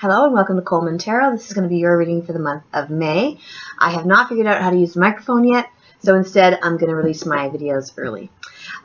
Hello and welcome to Coleman Tarot. This is going to be your reading for the month of May. I have not figured out how to use the microphone yet, so instead I'm going to release my videos early.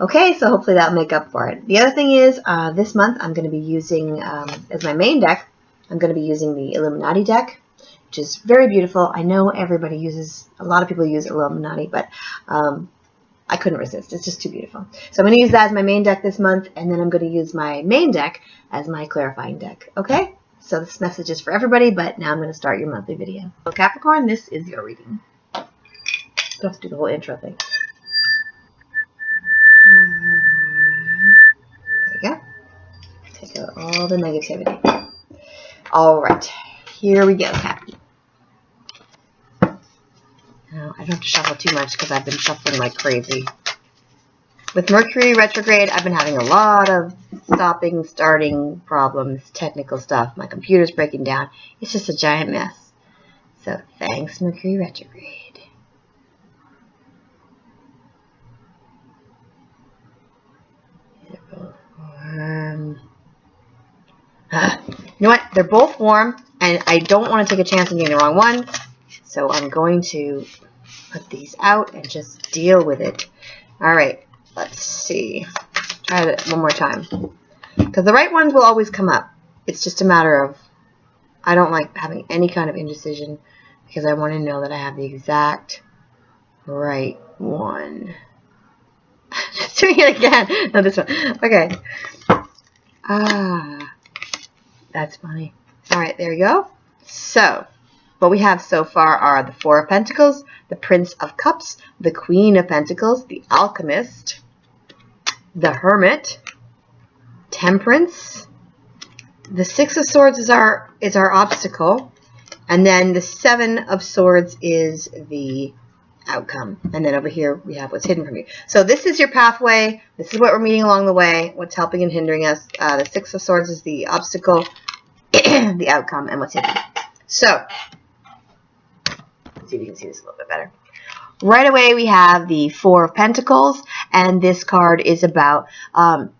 Okay, so hopefully that'll make up for it. The other thing is, this month I'm going to be using, as my main deck, I'm going to be using the Illuminati deck, which is very beautiful. I know everybody uses, a lot of people use Illuminati, but I couldn't resist. It's just too beautiful. So I'm going to use that as my main deck this month, and then I'm going to use my main deck as my clarifying deck. Okay? So this message is for everybody, but now I'm going to start your monthly video. So Capricorn, this is your reading. Don't have to do the whole intro thing. There we go. Take out all the negativity. All right. Here we go, Cappy. Now, I don't have to shuffle too much because I've been shuffling like crazy. With Mercury retrograde, I've been having a lot of stopping, starting problems, technical stuff. My computer's breaking down. It's just a giant mess. So thanks, Mercury retrograde. They're both warm. You know what? They're both warm, and I don't want to take a chance on getting the wrong one. So I'm going to put these out and just deal with it. All right. Let's see. Try it one more time. Because the right ones will always come up. It's just a matter of, I don't like having any kind of indecision because I want to know that I have the exact right one. Just doing it again. No, this one. Okay. That's funny. All right, there we go. So, what we have so far are the Four of Pentacles, the Prince of Cups, the Queen of Pentacles, the Alchemist, the Hermit, Temperance, the Six of Swords is our obstacle, and then the Seven of Swords is the outcome. And then over here we have what's hidden from you. So this is your pathway. This is what we're meeting along the way, what's helping and hindering us. The Six of Swords is the obstacle, the outcome, and what's hidden. So, let's see if you can see this a little bit better. Right away, we have the Four of Pentacles, and this card is about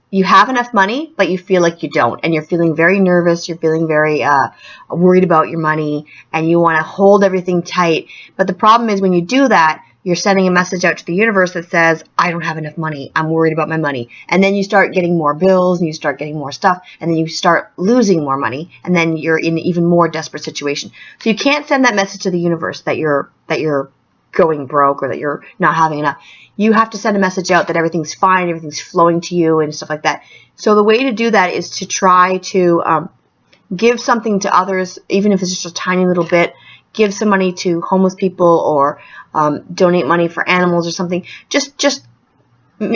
you have enough money, but you feel like you don't, and you're feeling very nervous, you're feeling very worried about your money, and you want to hold everything tight. But the problem is when you do that, you're sending a message out to the universe that says, I don't have enough money, I'm worried about my money. And then you start getting more bills, and you start getting more stuff, and then you start losing more money, and then you're in an even more desperate situation. So you can't send that message to the universe that you're going broke or that you're not having enough. You have to send a message out that everything's fine, everything's flowing to you and stuff like that. So the way to do that is to try to give something to others, even if it's just a tiny little bit. Give some money to homeless people, or donate money for animals or something.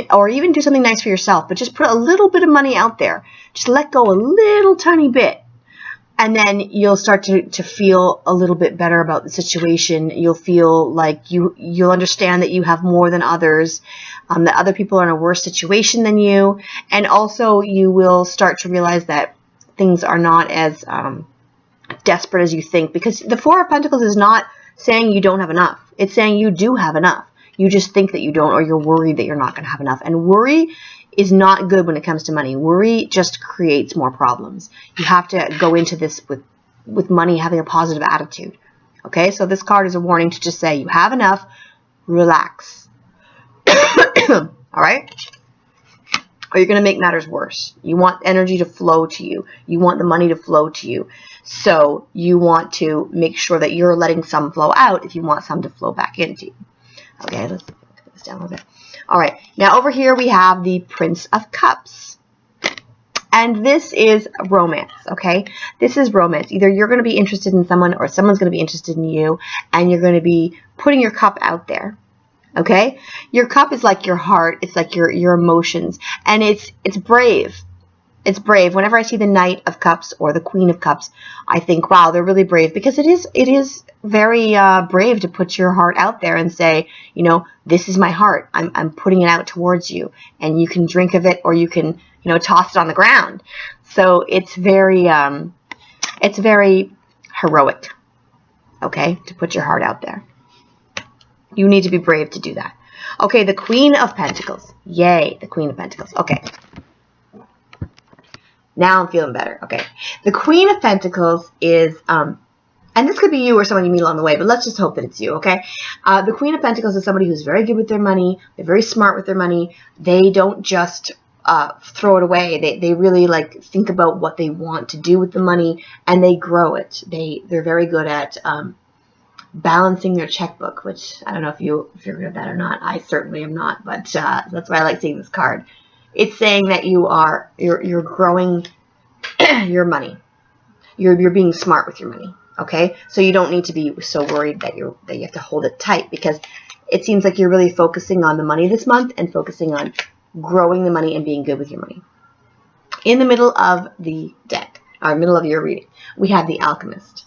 Or even do something nice for yourself, but just put a little bit of money out there. Just let go a little tiny bit. And then you'll start to feel a little bit better about the situation. You'll feel like you'll understand that you have more than others, that other people are in a worse situation than you. And also you will start to realize that things are not as desperate as you think. Because the Four of Pentacles is not saying you don't have enough. It's saying you do have enough. You just think that you don't, or you're worried that you're not going to have enough. And worry is not good when it comes to money. Worry just creates more problems. You have to go into this with money having a positive attitude. Okay, so this card is a warning to just say you have enough, relax. All right? Or you're going to make matters worse. You want energy to flow to you. You want the money to flow to you. So you want to make sure that you're letting some flow out if you want some to flow back into you. Okay, let's put this down a little bit. All right, now over here we have the Prince of Cups. And this is romance, okay? This is romance. Either you're going to be interested in someone or someone's going to be interested in you, and you're going to be putting your cup out there, okay? Your cup is like your heart. It's like your emotions, and it's brave. It's brave. Whenever I see the Knight of Cups or the Queen of Cups, I think, wow, they're really brave, because it is very brave to put your heart out there and say, you know, this is my heart. I'm putting it out towards you, and you can drink of it, or you can, you know, toss it on the ground. So it's very heroic, okay, to put your heart out there. You need to be brave to do that. Okay, the Queen of Pentacles. Yay, the Queen of Pentacles. Okay. Now I'm feeling better. Okay. The Queen of Pentacles is, and this could be you or someone you meet along the way, but let's just hope that it's you, okay? The Queen of Pentacles is somebody who's very good with their money. They're very smart with their money. They don't just throw it away. They really like think about what they want to do with the money, and they grow it. They're very good at balancing their checkbook, which I don't know if you're good at that or not. I certainly am not, but that's why I like seeing this card. It's saying that you're growing your money. You're being smart with your money. Okay, so you don't need to be so worried that you have to hold it tight, because it seems like you're really focusing on the money this month and focusing on growing the money and being good with your money. In the middle of the deck, or middle of your reading, we have the Alchemist.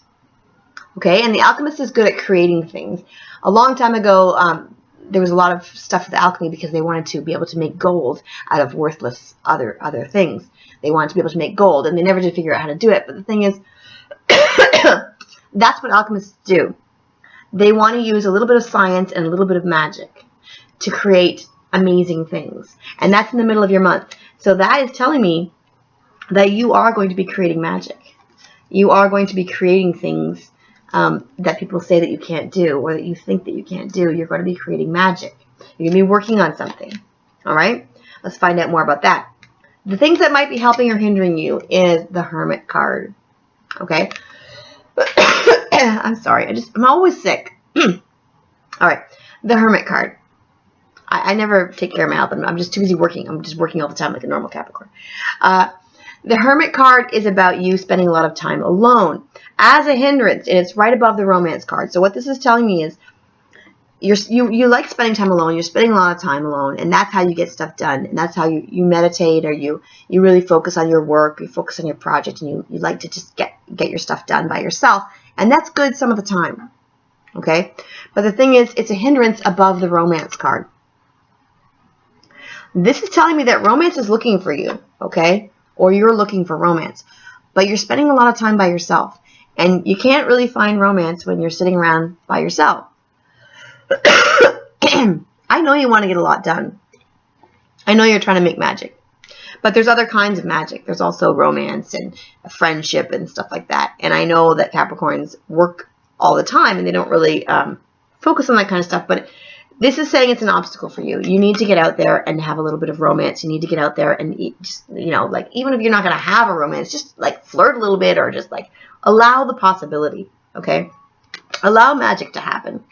Okay, and the Alchemist is good at creating things. A long time ago, there was a lot of stuff with alchemy because they wanted to be able to make gold out of worthless other things. They wanted to be able to make gold, and they never did figure out how to do it. But the thing is, that's what alchemists do. They want to use a little bit of science and a little bit of magic to create amazing things. And that's in the middle of your month. So that is telling me that you are going to be creating magic. You are going to be creating things that people say that you can't do, or that you think that you can't do. You're going to be creating magic. You're going to be working on something. All right? Let's find out more about that. The things that might be helping or hindering you is the Hermit card. Okay? I'm sorry. I'm always sick. All right. The Hermit card. I never take care of my health. I'm just too busy working. I'm just working all the time like a normal Capricorn. The Hermit card is about you spending a lot of time alone as a hindrance, and it's right above the Romance card. So what this is telling me is you like spending time alone. You're spending a lot of time alone, and that's how you get stuff done. And that's how you meditate, or you really focus on your work, you focus on your project, and you like to just get your stuff done by yourself. And that's good some of the time. Okay? But the thing is, it's a hindrance above the Romance card. This is telling me that romance is looking for you, okay? Or you're looking for romance. But you're spending a lot of time by yourself. And you can't really find romance when you're sitting around by yourself. I know you want to get a lot done. I know you're trying to make magic. But there's other kinds of magic. There's also romance and friendship and stuff like that. And I know that Capricorns work all the time and they don't really focus on that kind of stuff. But this is saying it's an obstacle for you. You need to get out there and have a little bit of romance. You need to get out there and just, like, even if you're not going to have a romance, just like flirt a little bit, or just like allow the possibility. Okay? Allow magic to happen,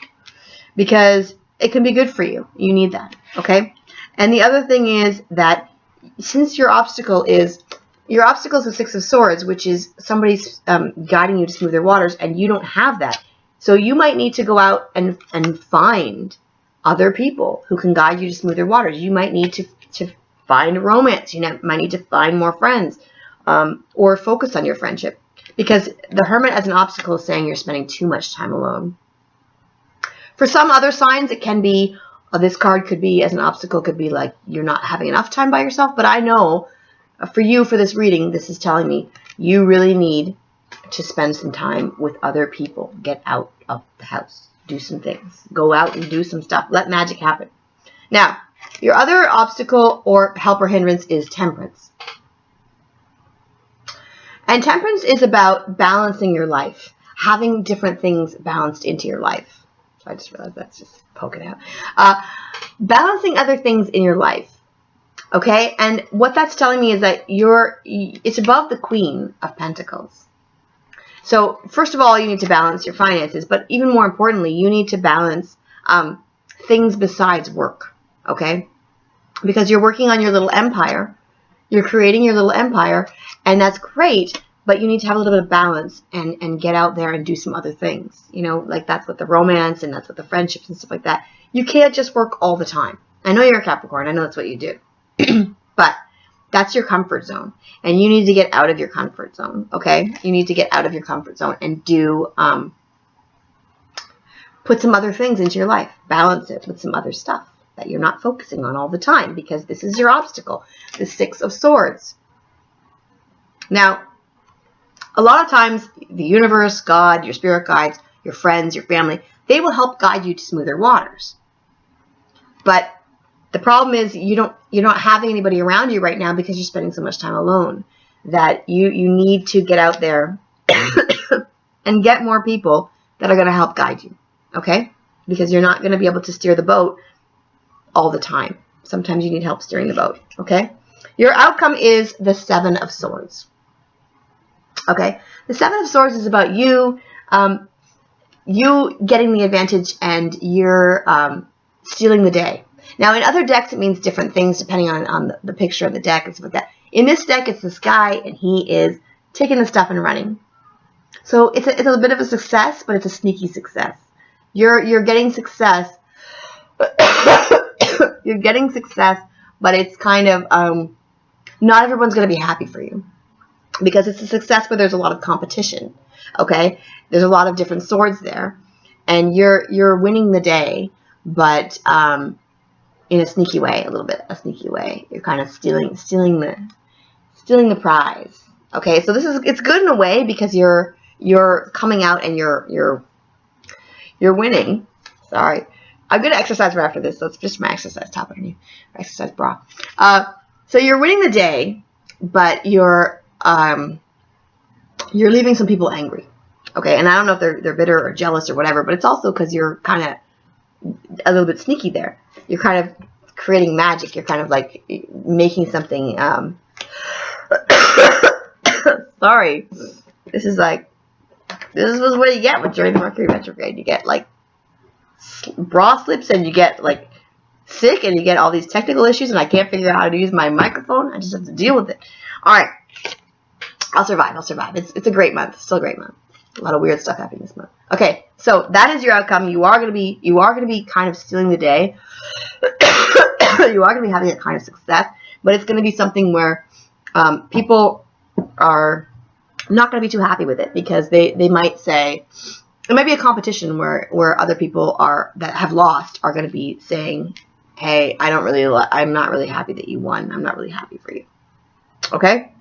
because it can be good for you. You need that. Okay? And the other thing is that since your obstacle is the Six of Swords, which is somebody's guiding you to smoother waters, and you don't have that. So you might need to go out and find other people who can guide you to smoother waters. You might need to find romance. You might need to find more friends, or focus on your friendship. Because the Hermit as an obstacle is saying you're spending too much time alone. For some other signs, it can be, this card could be, as an obstacle, could be like you're not having enough time by yourself. But I know, for you, for this reading, this is telling me you really need to spend some time with other people. Get out of the house. Do some things. Go out and do some stuff. Let magic happen. Now, your other obstacle or help or hindrance is Temperance. And Temperance is about balancing your life. Having different things balanced into your life. I just realized that's just poking out. Balancing other things in your life. Okay? And what that's telling me is that it's above the Queen of Pentacles. So, first of all, you need to balance your finances. But even more importantly, you need to balance things besides work. Okay? Because you're working on your little empire. You're creating your little empire. And that's great. But you need to have a little bit of balance and get out there and do some other things. Like that's with the romance and that's with the friendships and stuff like that. You can't just work all the time. I know you're a Capricorn. I know that's what you do. But that's your comfort zone. And you need to get out of your comfort zone. Okay? You need to get out of your comfort zone and put some other things into your life. Balance it with some other stuff that you're not focusing on all the time, because this is your obstacle. The Six of Swords. Now, a lot of times, the universe, God, your spirit guides, your friends, your family, they will help guide you to smoother waters. But the problem is you're not having anybody around you right now because you're spending so much time alone. that you need to get out there and get more people that are going to help guide you, okay? Because you're not going to be able to steer the boat all the time. Sometimes you need help steering the boat, okay? Your outcome is the Seven of Swords, okay? The Seven of Swords is about you, you getting the advantage and you're stealing the day. Now, in other decks, it means different things depending on the picture of the deck and stuff like that. In this deck, it's this guy, and he is taking the stuff and running. So it's a bit of a success, but it's a sneaky success. You're getting success. You're getting success, but it's kind of not everyone's going to be happy for you because it's a success where there's a lot of competition. Okay, there's a lot of different swords there, and you're winning the day, but in a sneaky way, a little bit a sneaky way. You're kind of stealing the prize. Okay, so it's good in a way because you're coming out and you're winning. Sorry, I'm gonna exercise right after this. So it's just my exercise top underneath, exercise bra. So you're winning the day, but you're leaving some people angry. Okay, and I don't know if they're bitter or jealous or whatever, but it's also because you're kind of a little bit sneaky there. You're kind of creating magic. You're kind of like making something. Sorry, this is what you get with during Mercury retrograde. You get like bra slips, and you get like sick, and you get all these technical issues, and I can't figure out how to use my microphone. I just have to deal with it. All right, I'll survive. It's a great month. It's still a great month. A lot of weird stuff happening this month. Okay, so that is your outcome. You are gonna be kind of stealing the day. You are gonna be having a kind of success, but it's gonna be something where people are not gonna be too happy with it because they might say it might be a competition where other people that have lost are gonna be saying, hey, I'm not really happy that you won. I'm not really happy for you. Okay,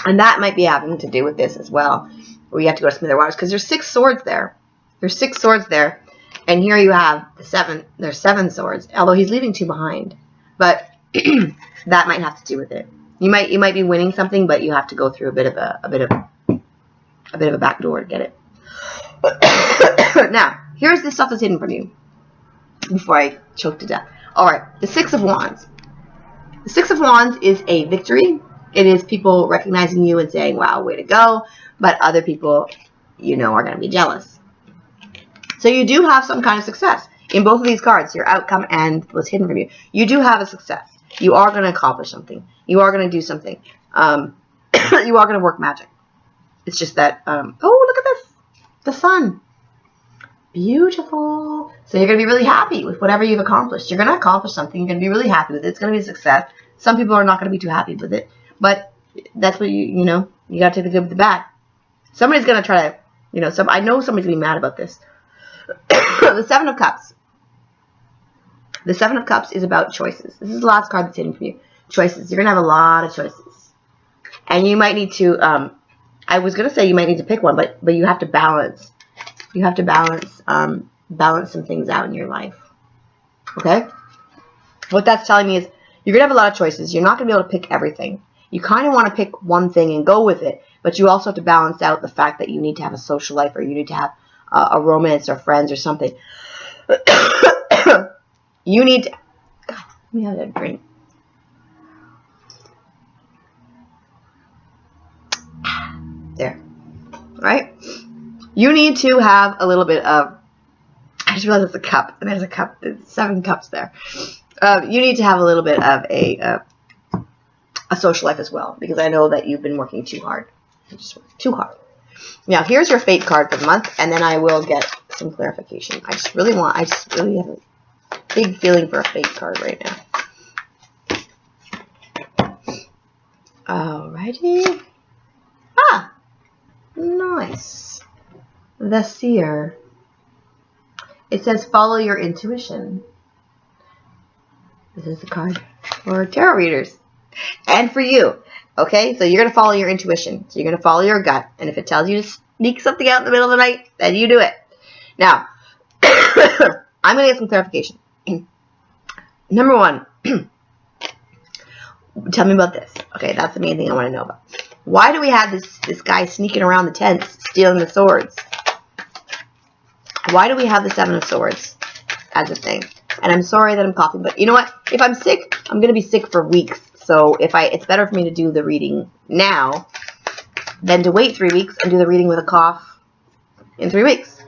and that might be having to do with this as well. Where you have to go to smoother waters because there's 6 swords there. There's 6 swords there, and here you have the 7. There's 7 swords. Although he's leaving 2 behind, but that might have to do with it. You might be winning something, but you have to go through a bit of a back door to get it. Now, here's the stuff that's hidden from you. Before I choke to death. All right, the 6 of Wands. The 6 of Wands is a victory. It is people recognizing you and saying, "Wow, way to go." But other people, are going to be jealous. So you do have some kind of success. In both of these cards, your outcome and what's hidden from you. You do have a success. You are going to accomplish something. You are going to do something. You are going to work magic. It's just that, oh, look at this. The sun. Beautiful. So you're going to be really happy with whatever you've accomplished. You're going to accomplish something. You're going to be really happy with it. It's going to be a success. Some people are not going to be too happy with it. But that's what you got to take the good with the bad. Somebody's going to try to, I know somebody's going to be mad about this. The 7 of Cups. The 7 of Cups is about choices. This is the last card that's hidden for you. Choices. You're going to have a lot of choices. And you might need to, I was going to say you might need to pick one, but you have to balance. You have to balance some things out in your life. Okay? What that's telling me is you're going to have a lot of choices. You're not going to be able to pick everything. You kind of want to pick one thing and go with it, but you also have to balance out the fact that you need to have a social life or you need to have a romance or friends or something. You need to... God, let me have that drink. There. Right? You need to have a little bit of... I just realized it's a cup, and there's a cup. There's 7 cups there. You need to have a little bit of a social life as well, because I know that you've been working too hard. Just too hard. Now, here's your fate card for the month, and then I will get some clarification. I just really have a big feeling for a fate card right now. Alrighty. Ah! Nice. The Seer. It says, follow your intuition. This is the card for tarot readers. And for you. Okay? So you're going to follow your intuition. So you're going to follow your gut. And if it tells you to sneak something out in the middle of the night, then you do it. Now, I'm going to get some clarification. Number 1. Tell me about this. Okay, that's the main thing I want to know about. Why do we have this guy sneaking around the tents, stealing the swords? Why do we have the Seven of Swords as a thing? And I'm sorry that I'm coughing, but you know what? If I'm sick, I'm going to be sick for weeks. So it's better for me to do the reading now than to wait 3 weeks and do the reading with a cough in 3 weeks.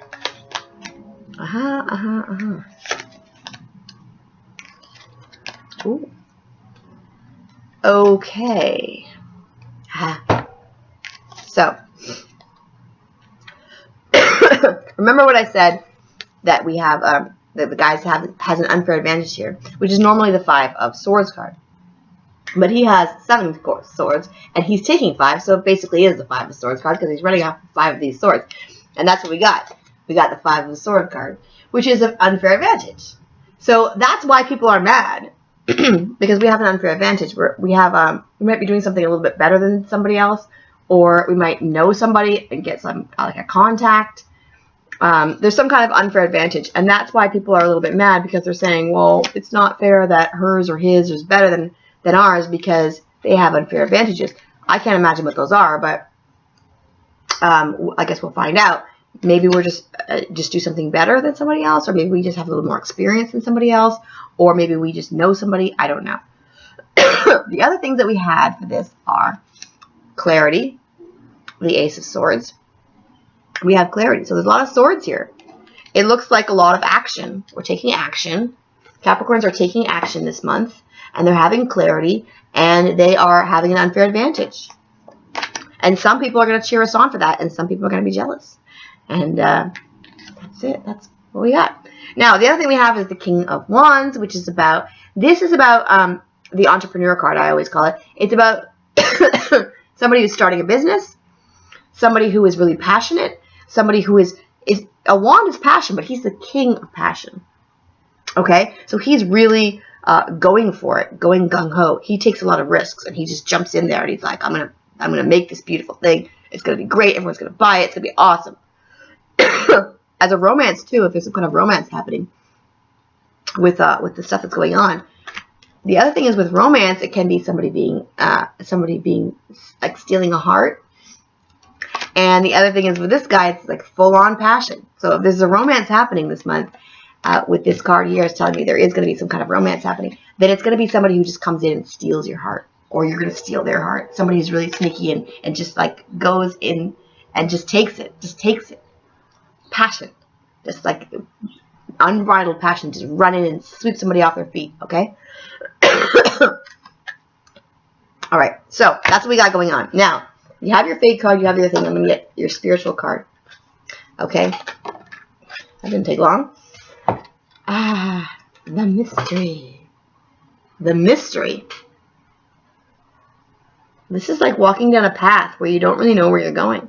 Ooh. Okay. So, remember what I said, that we have that the guys has an unfair advantage here, which is normally the 5 of Swords card. But he has 7 swords, and he's taking 5, so it basically is the 5 of Swords card because he's running out 5 of these swords. And that's what we got. We got the 5 of the Sword card, which is an unfair advantage. So that's why people are mad, because we have an unfair advantage. We might be doing something a little bit better than somebody else, or we might know somebody and get some like a contact. There's some kind of unfair advantage, and that's why people are a little bit mad, because they're saying, well, it's not fair that hers or his is better than ours because they have unfair advantages. I can't imagine what those are, but I guess we'll find out. Maybe we're just do something better than somebody else, or maybe we just have a little more experience than somebody else, or maybe we just know somebody. I don't know. The other things that we had for this are clarity, the Ace of Swords. We have clarity. So there's a lot of swords here. It looks like a lot of action. We're taking action. Capricorns are taking action this month, and they're having clarity, and they are having an unfair advantage. And some people are going to cheer us on for that, and some people are going to be jealous. And that's it. That's what we got. Now, the other thing we have is the King of Wands, which is about, this is about the entrepreneur card, I always call it. It's about somebody who's starting a business, somebody who is really passionate, somebody who is a wand is passion, but he's the king of passion. Okay? So he's really going for it, going gung-ho. He takes a lot of risks, and he just jumps in there, and he's like, I'm gonna make this beautiful thing. It's gonna be great. Everyone's gonna buy it. It's gonna be awesome. As a romance too, if there's some kind of romance happening with the stuff that's going on. The other thing is with romance, it can be somebody being like stealing a heart. And the other thing is with this guy, it's like full-on passion. So if there's a romance happening this month, with this card here, it's telling me there is going to be some kind of romance happening, then it's going to be somebody who just comes in and steals your heart, or you're going to steal their heart. Somebody who's really sneaky and just like goes in and just takes it. Passion. Just like unbridled passion. Just run in and sweep somebody off their feet, okay? All right, so that's what we got going on. Now, you have your fate card, you have your thing. I'm going to get your spiritual card. Okay? That didn't take long. The mystery. The mystery. This is like walking down a path where you don't really know where you're going.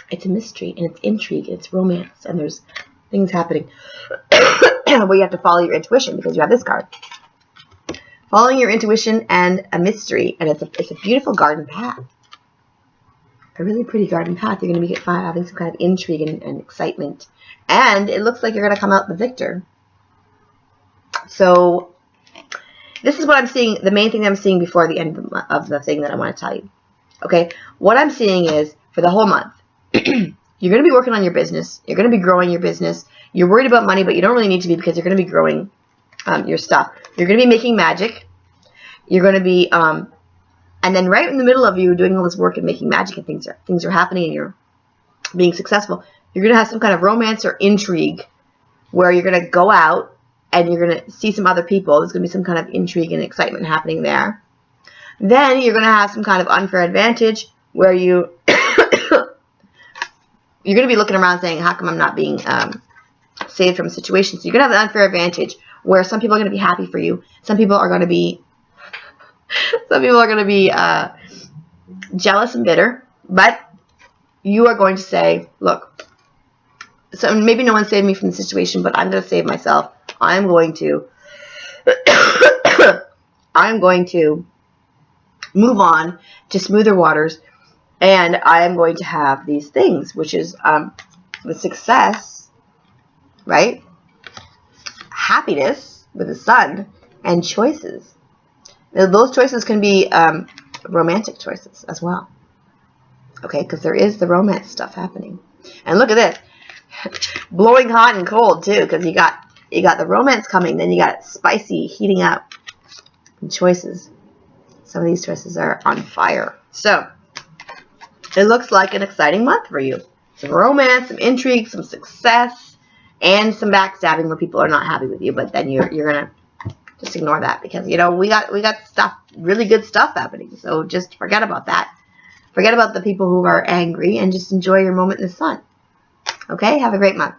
It's a mystery, and it's intrigue, and it's romance, and there's things happening where you have to follow your intuition, because you have this card. Following your intuition and a mystery, and it's a beautiful garden path. A really pretty garden path. You're going to be having some kind of intrigue and excitement. And it looks like you're going to come out the victor. So, this is what I'm seeing, the main thing that I'm seeing before the end of the thing that I want to tell you. Okay? What I'm seeing is, for the whole month, you're going to be working on your business. You're going to be growing your business. You're worried about money, but you don't really need to be, because you're going to be growing your stuff. You're going to be making magic. You're going to be, and then right in the middle of you doing all this work and making magic, and things are happening, and you're being successful, you're going to have some kind of romance or intrigue where you're going to go out and you're going to see some other people. There's going to be some kind of intrigue and excitement happening there. Then you're going to have some kind of unfair advantage where you're going to be looking around saying, how come I'm not being saved from a situation? So you're going to have an unfair advantage where some people are going to be happy for you. Some people are going to be jealous and bitter. But you are going to say, look, so maybe no one saved me from the situation, but I'm going to save myself. I'm going to move on to smoother waters, and I am going to have these things, which is the success, right? Happiness with the sun, and choices. Now, those choices can be romantic choices as well. Okay, because there is the romance stuff happening. And look at this. Blowing hot and cold too, because you got the romance coming, then you got spicy heating up and choices. Some of these choices are on fire. So it looks like an exciting month for you. Some romance, some intrigue, some success, and some backstabbing where people are not happy with you. But then you're gonna just ignore that, because we got stuff, really good stuff happening. So just forget about that. Forget about the people who are angry and just enjoy your moment in the sun. Okay? Have a great month.